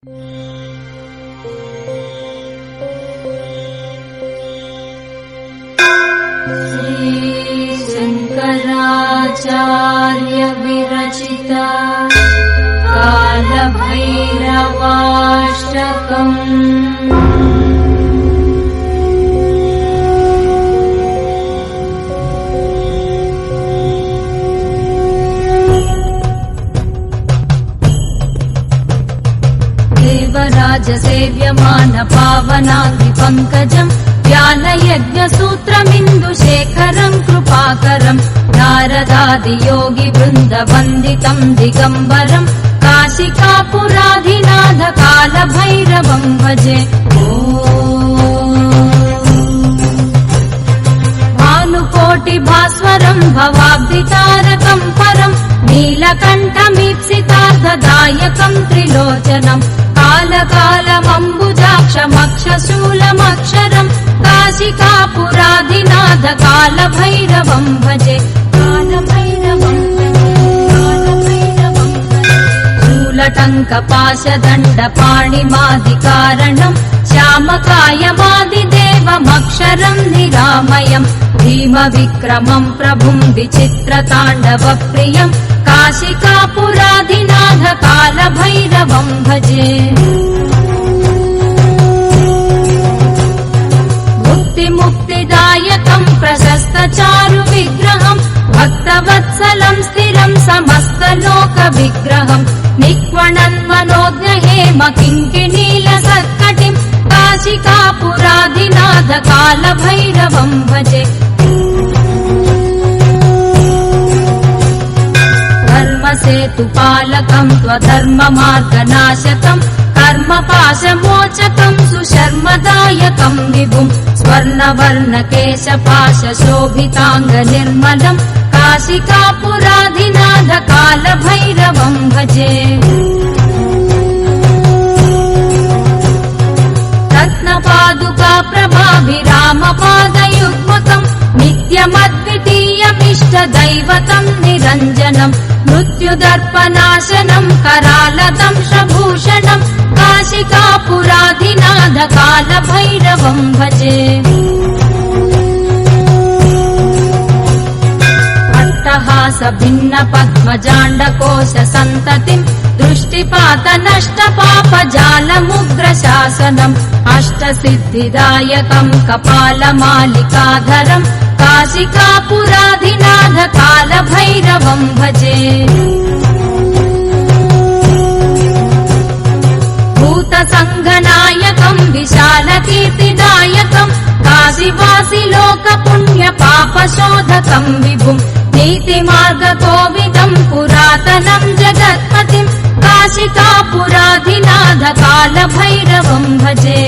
शंकराचार्य विरचिता कालभैरवाष्टकम्। देवराजसेव्यमान पावनाग्निपङ्कजम् ज्ञानयज्ञसूत्रमिन्दुशेखरम् कृपाकरम् नारदादियोगिवृन्दवन्दितम् दिगम्बरम् काशिकापुराधिनाथ कालभैरवम् भजे। भानुकोटिभास्वरम् भवाब्धितारकम् परम् नीलकण्ठमीप्सितार्थदायकम् त्रिलोचनम् कालकालमम्बुजाक्षमक्षशूलमक्षरम् काशिकापुराधिनाथ कालभैरवम् भजे। शूलटङ्कपाशदण्डपाणिमादिकारणम् श्यामकायमादिदेवमक्षरम् निरामयम् भीमविक्रमम् प्रभुम् विचित्रताण्डवप्रियम् काशिकापुराधिनाथ कालभैरवम् भजे। मुक्तिदायकम् प्रशस्तचारुविग्रहम् भक्तवत्सलम् स्थिरम् समस्तलोकविग्रहम् निक्वणन्मनोज्ञहेम किङ्किणीलसत्कटिम् काशिकापुराधिनाथ कालभैरवम् भजे। धर्मसेतुपालकम् त्वधर्ममार्गनाशकम् कर्मपाशमोचकम् सुशर्मदायकम् विभुम् स्वर्णवर्णकेशपाशशोभिताङ्गनिर्मलम् काशिकापुराधिनाथ कालभैरवम् भजे। रत्नपादुकाप्रभाभिरामपादयुग्मकम् नित्यमद्वितीयमिष्टदैवतम् निरञ्जनम् मृत्युदर्पनाशनम् करालदंशभूषणम् काशिकापुराधिनाथ कालभैरवम् भजे। अट्टहासभिन्नपद्मजाण्डकोशसन्ततिम् दृष्टिपातनष्टपापजालमुग्रशासनम् अष्टसिद्धिदायकम् कपालमालिकाधरम् काशिकापुराधिनाथ कालभैरवम् भजे। भूतसङ्घनायकम् विशालकीर्तिदायकम् काशीवासि लोकपुण्यपापशोधकम् विभुम् नीतिमार्गकोविदम् पुरातनम् जगत्पतिम् काशिकापुराधिनाथ कालभैरवम् भजे।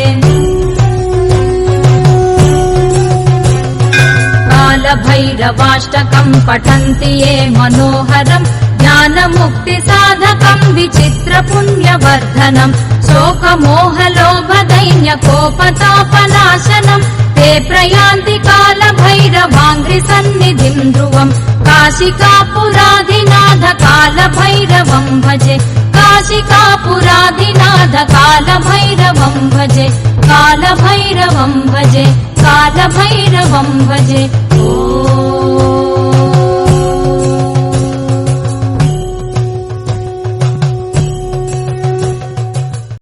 कालभैरवाष्टकम् पठन्ति ये मनोहरम् ज्ञानमुक्तिसाधकम् विचित्रपुण्यवर्धनम् शोकमोहलोभदैन्यकोपतापनाशनम् ते प्रयान्ति कालभैरवाङ्घ्रिसन्निधिम् ध्रुवम् काशिकापुराधिनाथ कालभैरवम् भजे। काशिकापुराधिनाथ कालभैरवम् भजे। कालभैरवम् भजे। कालभैरवम् भजे।